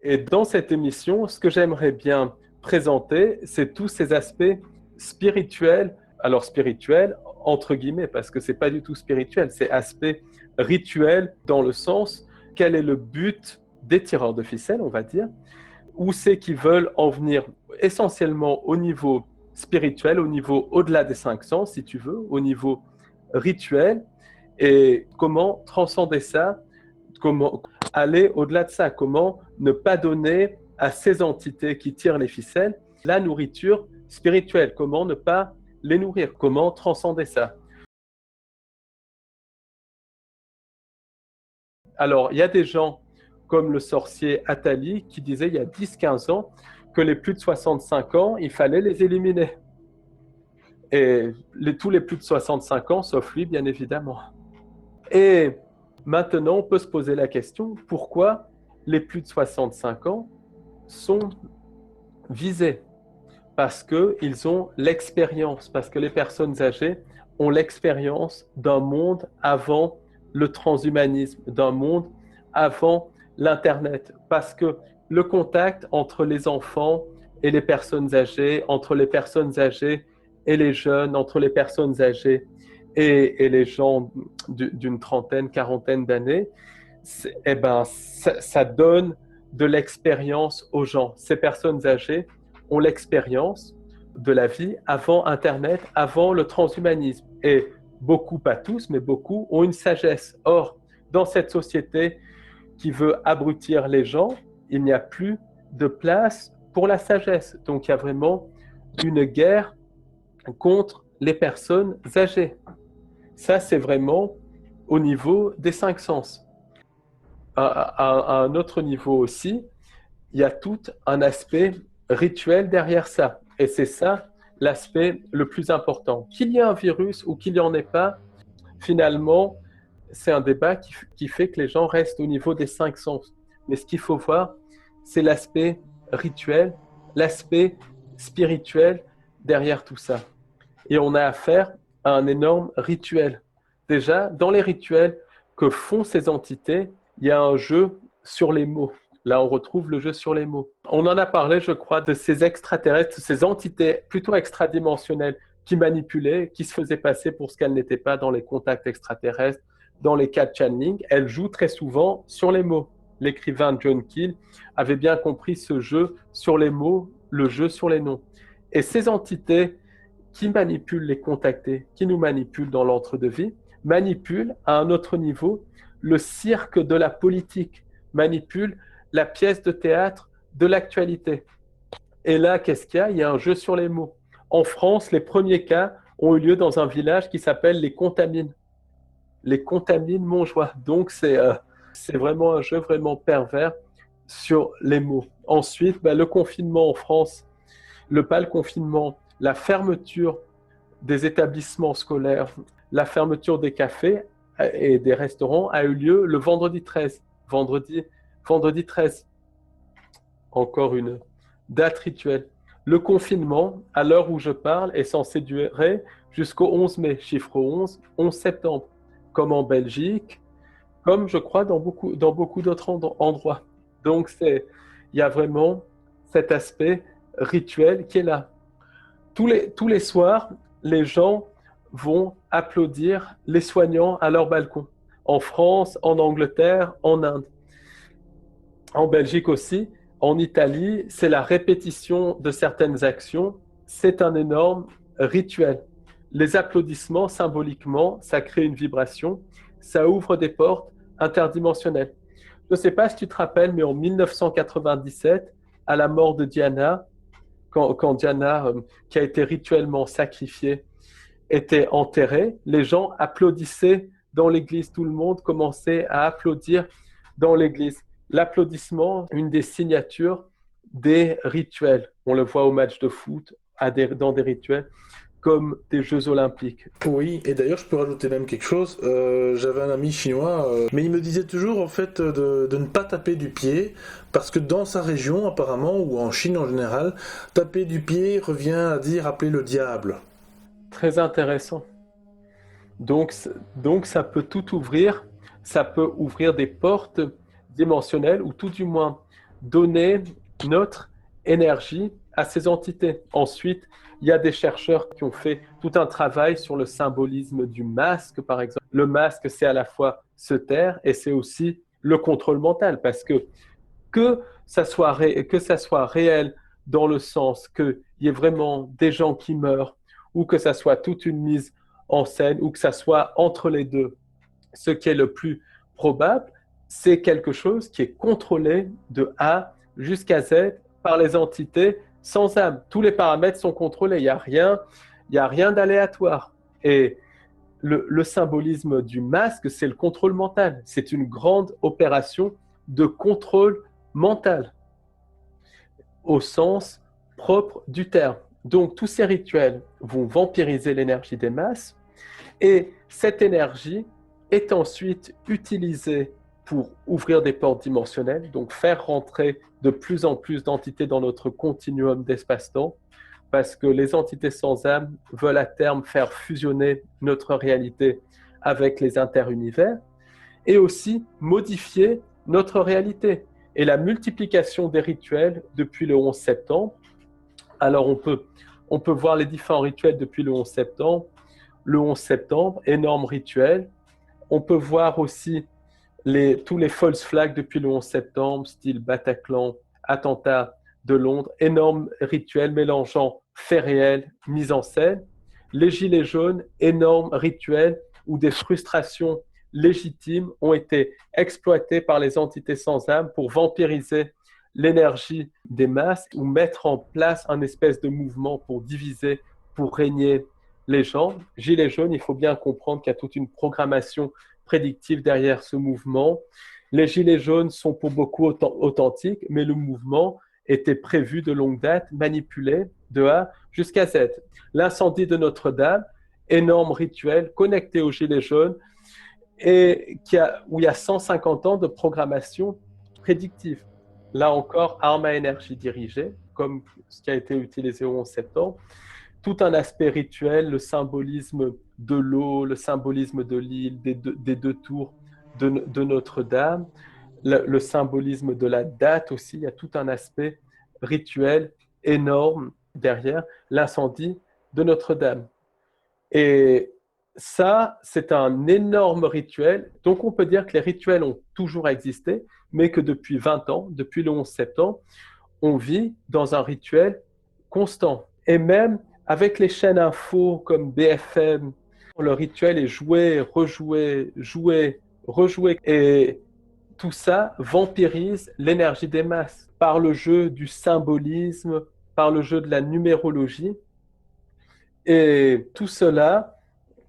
Et dans cette émission, ce que j'aimerais bien présenter, c'est tous ces aspects spirituels. Alors spirituels, entre guillemets, parce que c'est pas du tout spirituel, c'est aspect rituel dans le sens, quel est le but des tireurs de ficelles, on va dire, où c'est qu'ils veulent en venir essentiellement au niveau spirituel, au niveau au-delà des cinq sens, si tu veux, au niveau rituel, et comment transcender ça, comment aller au-delà de ça, comment ne pas donner à ces entités qui tirent les ficelles la nourriture spirituelle, comment ne pas les nourrir, comment transcender ça. Alors, il y a des gens comme le sorcier Attali qui disait il y a 10-15 ans que les plus de 65 ans, il fallait les éliminer. Et tous les plus de 65 ans, sauf lui, bien évidemment. Et maintenant, on peut se poser la question, pourquoi les plus de 65 ans sont visés? Parce qu'ils ont l'expérience, parce que les personnes âgées ont l'expérience d'un monde avant le transhumanisme, d'un monde avant l'Internet, parce que le contact entre les enfants et les personnes âgées, entre les personnes âgées et les jeunes, entre les personnes âgées et les gens d'une trentaine, quarantaine d'années, eh ben, ça donne de l'expérience aux gens. Ces personnes âgées ont l'expérience de la vie avant Internet, avant le transhumanisme. Et beaucoup, pas tous, mais beaucoup, ont une sagesse. Or, dans cette société qui veut abrutir les gens, il n'y a plus de place pour la sagesse. Donc, il y a vraiment une guerre contre les personnes âgées. Ça, c'est vraiment au niveau des cinq sens. À un autre niveau aussi, il y a tout un aspect rituel derrière ça. Et c'est ça l'aspect le plus important. Qu'il y ait un virus ou qu'il n'y en ait pas, finalement, c'est un débat qui fait que les gens restent au niveau des cinq sens. Mais ce qu'il faut voir, c'est l'aspect rituel, l'aspect spirituel derrière tout ça. Et on a affaire à un énorme rituel. Déjà, dans les rituels que font ces entités, il y a un jeu sur les mots. Là, on retrouve le jeu sur les mots. On en a parlé, je crois, de ces extraterrestres, ces entités plutôt extradimensionnelles qui manipulaient, qui se faisaient passer pour ce qu'elles n'étaient pas dans les contacts extraterrestres, dans les cas de channeling. Elles jouent très souvent sur les mots. L'écrivain John Keel avait bien compris ce jeu sur les mots, le jeu sur les noms. Et ces entités qui manipulent les contactés, qui nous manipulent dans l'entre-deux-vie, manipulent à un autre niveau le cirque de la politique, manipulent la pièce de théâtre de l'actualité. Et là, qu'est-ce qu'il y a? Il y a un jeu sur les mots. En France, les premiers cas ont eu lieu dans un village qui s'appelle les Contamines. Les Contamines Montjoie. Donc, c'est vraiment un jeu vraiment pervers sur les mots. Ensuite, le confinement en France, pas le confinement, la fermeture des établissements scolaires, la fermeture des cafés et des restaurants a eu lieu le vendredi 13. Vendredi 13. Encore une date rituelle. Le confinement, à l'heure où je parle, est censé durer jusqu'au 11 mai, chiffre 11, 11 septembre, comme en Belgique, comme je crois dans beaucoup d'autres endroits. Donc, il y a vraiment cet aspect rituel qui est là. Tous les soirs, les gens vont applaudir les soignants à leur balcon. En France, en Angleterre, en Inde. En Belgique aussi, en Italie, c'est la répétition de certaines actions. C'est un énorme rituel. Les applaudissements, symboliquement, ça crée une vibration. Ça ouvre des portes interdimensionnelles. Je ne sais pas si tu te rappelles, mais en 1997, à la mort de Diana, quand Diana, qui a été rituellement sacrifiée, était enterrée, les gens applaudissaient dans l'église. Tout le monde commençait à applaudir dans l'église. L'applaudissement, une des signatures des rituels. On le voit au match de foot, dans des rituels, comme des Jeux Olympiques. Oui, et d'ailleurs, je peux rajouter même quelque chose. J'avais un ami chinois, mais il me disait toujours en fait de ne pas taper du pied, parce que dans sa région, apparemment, ou en Chine en général, taper du pied revient à dire appeler le diable. Très intéressant. Donc ça peut tout ouvrir, ça peut ouvrir des portes dimensionnelles, ou tout du moins donner notre énergie à ces entités. Ensuite, il y a des chercheurs qui ont fait tout un travail sur le symbolisme du masque, par exemple. Le masque, c'est à la fois se taire et c'est aussi le contrôle mental, parce que ça soit réel dans le sens qu'il y ait vraiment des gens qui meurent, ou que ça soit toute une mise en scène, ou que ça soit entre les deux, ce qui est le plus probable, c'est quelque chose qui est contrôlé de A jusqu'à Z par les entités sans âme. Tous les paramètres sont contrôlés, il n'y a rien d'aléatoire. Et le symbolisme du masque, c'est le contrôle mental. C'est une grande opération de contrôle mental, au sens propre du terme. Donc, tous ces rituels vont vampiriser l'énergie des masses, et cette énergie est ensuite utilisée pour ouvrir des portes dimensionnelles, donc faire rentrer de plus en plus d'entités dans notre continuum d'espace-temps, parce que les entités sans âme veulent à terme faire fusionner notre réalité avec les interunivers, et aussi modifier notre réalité. Et la multiplication des rituels depuis le 11 septembre, alors on peut voir les différents rituels depuis le 11 septembre. Le 11 septembre, énorme rituel. On peut voir aussi tous les false flags depuis le 11 septembre, style Bataclan, attentat de Londres, énorme rituel mélangeant faits réels, mise en scène. Les gilets jaunes, énorme rituel où des frustrations légitimes ont été exploitées par les entités sans âme pour vampiriser l'énergie des masses ou mettre en place un espèce de mouvement pour diviser, pour régner les gens. Gilets jaunes, il faut bien comprendre qu'il y a toute une programmation prédictive derrière ce mouvement. Les gilets jaunes sont pour beaucoup authentiques, mais le mouvement était prévu de longue date, manipulé de A jusqu'à Z. L'incendie de Notre-Dame, énorme rituel connecté aux gilets jaunes, et où il y a 150 ans de programmation prédictive. Là encore, arme à énergie dirigée, comme ce qui a été utilisé au 11 septembre. Tout un aspect rituel, le symbolisme de l'eau, le symbolisme de l'île, des deux tours de Notre-Dame, le symbolisme de la date aussi. Il y a tout un aspect rituel énorme derrière l'incendie de Notre-Dame. Et ça, c'est un énorme rituel. Donc, on peut dire que les rituels ont toujours existé, mais que depuis 20 ans, depuis le 11 septembre, on vit dans un rituel constant. Et même avec les chaînes info comme BFM, le rituel est joué, rejoué, joué, rejoué. Et tout ça vampirise l'énergie des masses par le jeu du symbolisme, par le jeu de la numérologie. Et tout cela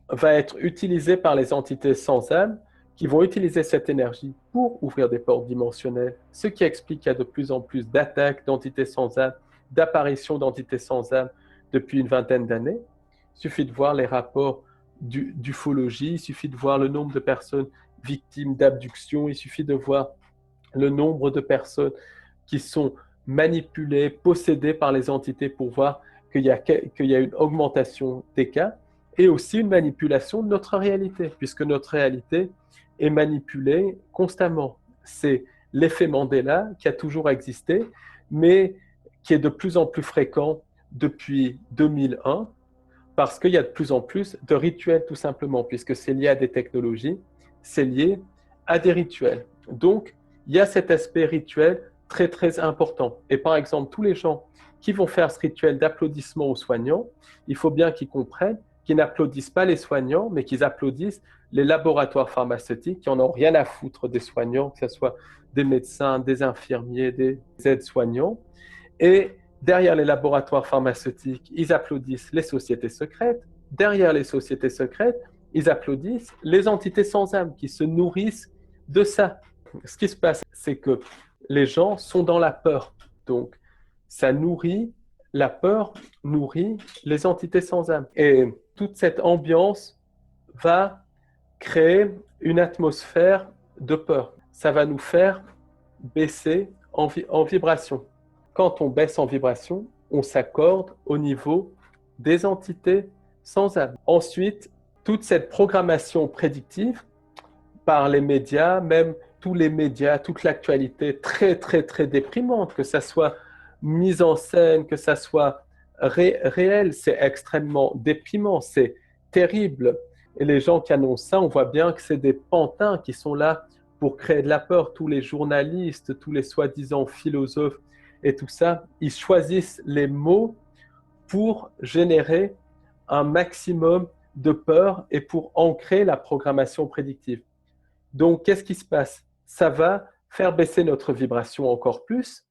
va être utilisé par les entités sans âme qui vont utiliser cette énergie pour ouvrir des portes dimensionnelles, ce qui explique qu'il y a de plus en plus d'attaques d'entités sans âme, d'apparitions d'entités sans âme depuis une vingtaine d'années. Il suffit de voir les rapports d'ufologie, il suffit de voir le nombre de personnes victimes d'abduction, il suffit de voir le nombre de personnes qui sont manipulées, possédées par les entités pour voir qu'il y a une augmentation des cas, et aussi une manipulation de notre réalité, puisque notre réalité est manipulée constamment. C'est l'effet Mandela qui a toujours existé, mais qui est de plus en plus fréquent depuis 2001, parce qu'il y a de plus en plus de rituels tout simplement, puisque c'est lié à des technologies, c'est lié à des rituels. Donc, il y a cet aspect rituel très très important. Et par exemple, tous les gens qui vont faire ce rituel d'applaudissement aux soignants, il faut bien qu'ils comprennent qu'ils n'applaudissent pas les soignants, mais qu'ils applaudissent les laboratoires pharmaceutiques qui n'en ont rien à foutre des soignants, que ce soit des médecins, des infirmiers, des aides-soignants. Et derrière les laboratoires pharmaceutiques, ils applaudissent les sociétés secrètes. Derrière les sociétés secrètes, ils applaudissent les entités sans âme qui se nourrissent de ça. Ce qui se passe, c'est que les gens sont dans la peur. Donc, ça nourrit, la peur nourrit les entités sans âme. Et toute cette ambiance va créer une atmosphère de peur. Ça va nous faire baisser en vibration. Quand on baisse en vibration, on s'accorde au niveau des entités sans âme. Ensuite, toute cette programmation prédictive par les médias, même tous les médias, toute l'actualité très, très, très déprimante, que ça soit mise en scène, que ça soit réel, c'est extrêmement déprimant, c'est terrible. Et les gens qui annoncent ça, on voit bien que c'est des pantins qui sont là pour créer de la peur. Tous les journalistes, tous les soi-disant philosophes et tout ça, ils choisissent les mots pour générer un maximum de peur et pour ancrer la programmation prédictive. Donc, qu'est-ce qui se passe? Ça va faire baisser notre vibration encore plus.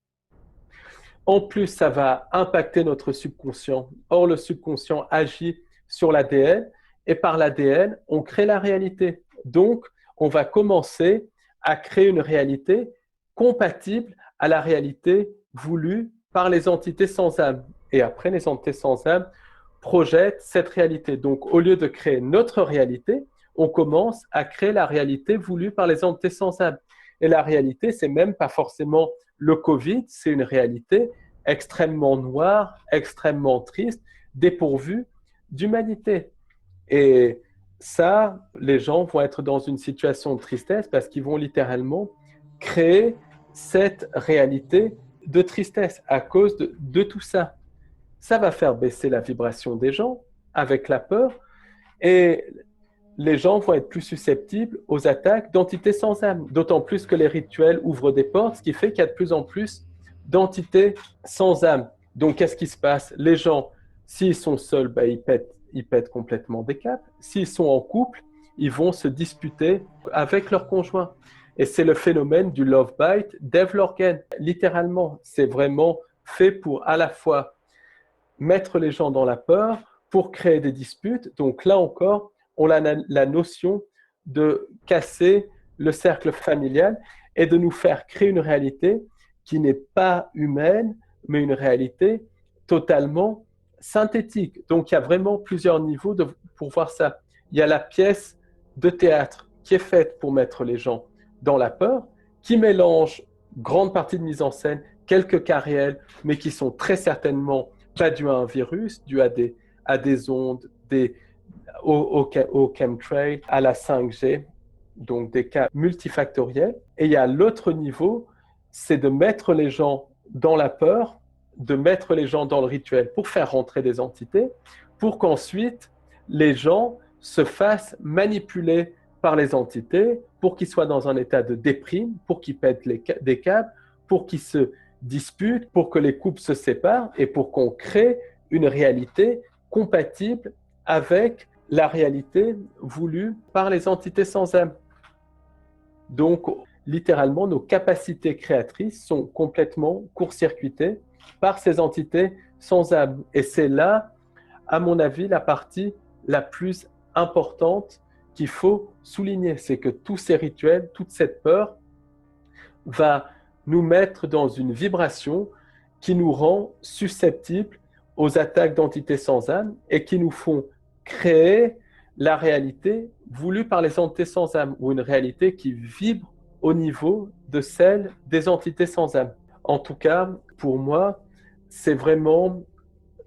En plus, ça va impacter notre subconscient. Or, le subconscient agit sur l'ADN et par l'ADN, on crée la réalité. Donc, on va commencer à créer une réalité compatible à la réalité voulue par les entités sans âme. Et après, les entités sans âme projettent cette réalité. Donc, au lieu de créer notre réalité, on commence à créer la réalité voulue par les entités sans âme. Et la réalité, c'est même pas forcément le Covid, c'est une réalité extrêmement noire, extrêmement triste, dépourvue d'humanité. Et ça, les gens vont être dans une situation de tristesse parce qu'ils vont littéralement créer cette réalité de tristesse à cause de tout ça. Ça va faire baisser la vibration des gens avec la peur et les gens vont être plus susceptibles aux attaques d'entités sans âme, d'autant plus que les rituels ouvrent des portes, ce qui fait qu'il y a de plus en plus d'entités sans âme. Donc, qu'est-ce qui se passe? Les gens, s'ils sont seuls, ils pètent complètement des câbles. S'ils sont en couple, ils vont se disputer avec leur conjoint. Et c'est le phénomène du love bite d'Eve littéralement. C'est vraiment fait pour à la fois mettre les gens dans la peur, pour créer des disputes. Donc là encore, on a la notion de casser le cercle familial et de nous faire créer une réalité qui n'est pas humaine, mais une réalité totalement synthétique. Donc il y a vraiment plusieurs niveaux pour voir ça. Il y a la pièce de théâtre qui est faite pour mettre les gens dans la peur, qui mélange grande partie de mise en scène, quelques cas réels, mais qui sont très certainement pas dus à un virus, dus à des ondes, au chemtrail, à la 5G, donc des cas multifactoriels. Et il y a l'autre niveau, c'est de mettre les gens dans la peur, de mettre les gens dans le rituel pour faire rentrer des entités, pour qu'ensuite les gens se fassent manipuler par les entités, pour qu'ils soient dans un état de déprime, pour qu'ils pètent des câbles, pour qu'ils se disputent, pour que les couples se séparent et pour qu'on crée une réalité compatible avec la réalité voulue par les entités sans âme. Donc, littéralement, nos capacités créatrices sont complètement court-circuitées par ces entités sans âme. Et c'est là, à mon avis, la partie la plus importante qu'il faut souligner. C'est que tous ces rituels, toute cette peur va nous mettre dans une vibration qui nous rend susceptibles aux attaques d'entités sans âme et qui nous font créer la réalité voulue par les entités sans âme ou une réalité qui vibre au niveau de celle des entités sans âme. En tout cas, pour moi, c'est vraiment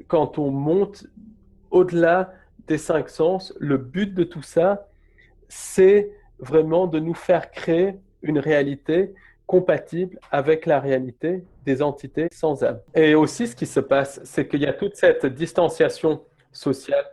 quand on monte au-delà des 5 sens, le but de tout ça, c'est vraiment de nous faire créer une réalité compatible avec la réalité des entités sans âme. Et aussi, ce qui se passe, c'est qu'il y a toute cette distanciation sociale.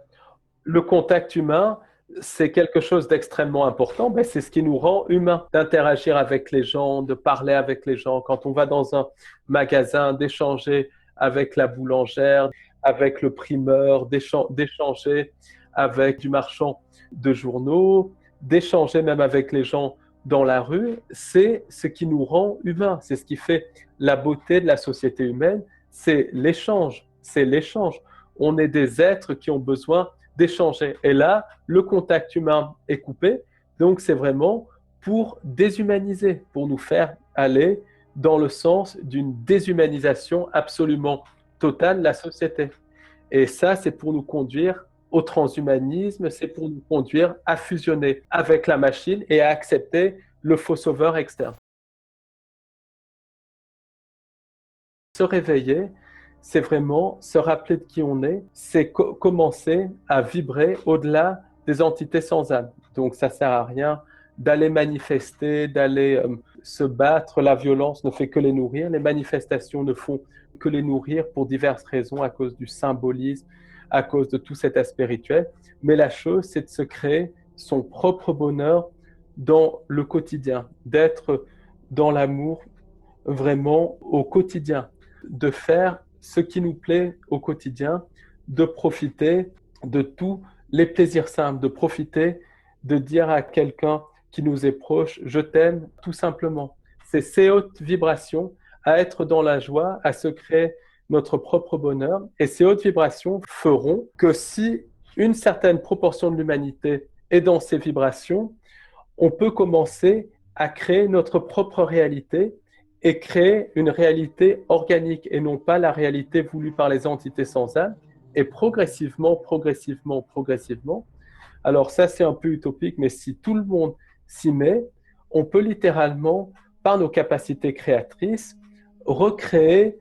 Le contact humain, c'est quelque chose d'extrêmement important. Ben, c'est ce qui nous rend humains, d'interagir avec les gens, de parler avec les gens. Quand on va dans un magasin, d'échanger avec la boulangère, avec le primeur, d'échanger avec du marchand de journaux, d'échanger même avec les gens dans la rue, c'est ce qui nous rend humains. C'est ce qui fait la beauté de la société humaine, c'est l'échange. C'est l'échange. On est des êtres qui ont besoin d'échanger. Et là, le contact humain est coupé. Donc, c'est vraiment pour déshumaniser, pour nous faire aller dans le sens d'une déshumanisation absolument totale de la société. Et ça, c'est pour nous conduire au transhumanisme, c'est pour nous conduire à fusionner avec la machine et à accepter le faux sauveur externe. Se réveiller, c'est vraiment se rappeler de qui on est, c'est commencer à vibrer au-delà des entités sans âme. Donc ça ne sert à rien d'aller manifester, d'aller se battre. La violence ne fait que les nourrir. Les manifestations ne font que les nourrir pour diverses raisons, à cause du symbolisme, à cause de tout cet aspect rituel. Mais la chose, c'est de se créer son propre bonheur dans le quotidien, d'être dans l'amour vraiment au quotidien, de faire ce qui nous plaît au quotidien, de profiter de tous les plaisirs simples, de profiter de dire à quelqu'un qui nous est proche, je t'aime, tout simplement. C'est ces hautes vibrations, à être dans la joie, à se créer notre propre bonheur. Et ces hautes vibrations feront que si une certaine proportion de l'humanité est dans ces vibrations, on peut commencer à créer notre propre réalité et créer une réalité organique et non pas la réalité voulue par les entités sans âme. Et progressivement, alors ça c'est un peu utopique, mais si tout le monde s'y met, on peut littéralement, par nos capacités créatrices, recréer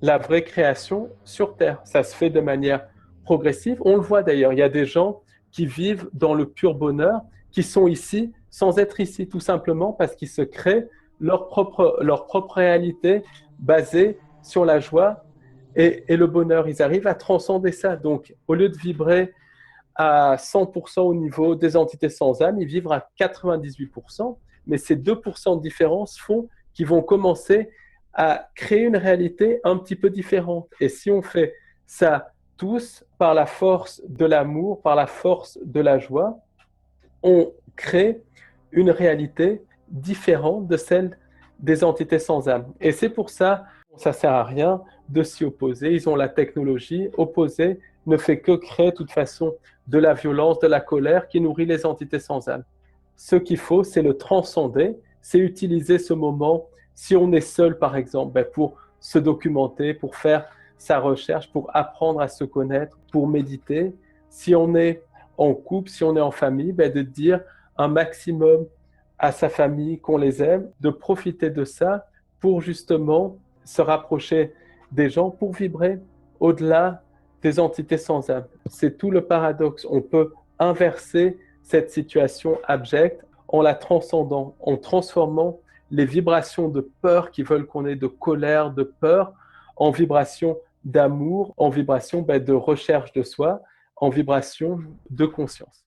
la vraie création sur Terre. Ça se fait de manière progressive. On le voit d'ailleurs, il y a des gens qui vivent dans le pur bonheur, qui sont ici sans être ici, tout simplement parce qu'ils se créent leur propre réalité basée sur la joie et le bonheur. Ils arrivent à transcender ça. Donc, au lieu de vibrer à 100% au niveau des entités sans âme, ils vivent à 98%, mais ces 2% de différence font qu'ils vont commencer à créer une réalité un petit peu différente. Et si on fait ça tous par la force de l'amour, par la force de la joie, on crée une réalité différente de celle des entités sans âme. Et c'est pour ça ne sert à rien de s'y opposer. Ils ont la technologie. Opposer ne fait que créer de toute façon de la violence, de la colère qui nourrit les entités sans âme. Ce qu'il faut, c'est le transcender, c'est utiliser ce moment, si on est seul par exemple, pour se documenter, pour faire sa recherche, pour apprendre à se connaître, pour méditer. Si on est en couple, si on est en famille, de dire un maximum à sa famille qu'on les aime, de profiter de ça pour justement se rapprocher des gens, pour vibrer au-delà des entités sans âme. C'est tout le paradoxe. On peut inverser cette situation abjecte en la transcendant, en transformant les vibrations de peur qui veulent qu'on ait de colère, de peur, en vibrations d'amour, en vibrations de recherche de soi, en vibrations de conscience.